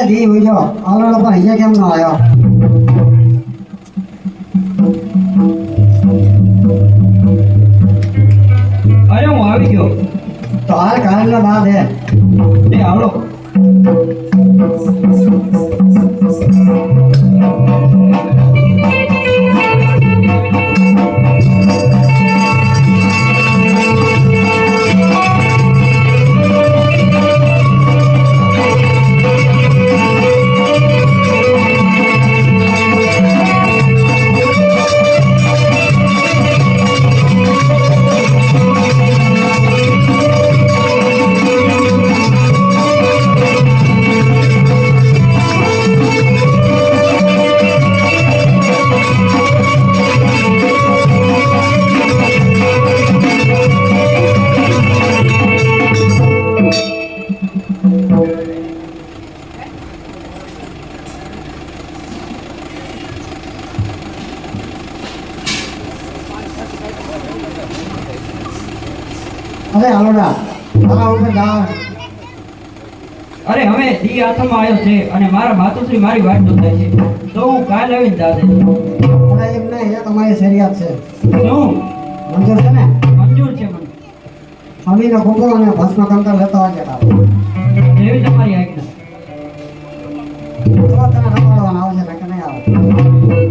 દી હોય જો આલોડો પણ અહીંયા કેમ ન આવ્યો? અરે હું આવી ગયો. તો હાલ કાલનો બાદ હે એ આવડો. અરે આલોડા મારા ઉપર જા. અરે હવે દી હાથમાં આવ્યો છે અને મારા માતુશ્રી મારી વાટ જોતા છે, તો હું કાલ આવીને દાદે. અરે એમ નહીં, એ તમારી શરિયાત છે. શું મંજૂર છે ને? મંજૂર છે મને. અમીનો કુંકુ અને ભસ્મ કંકર લેતો આવજે તારો. એવી તમારી આજ્ઞા. તો તને રમાડવાના આવશે ને કે નહીં આવે?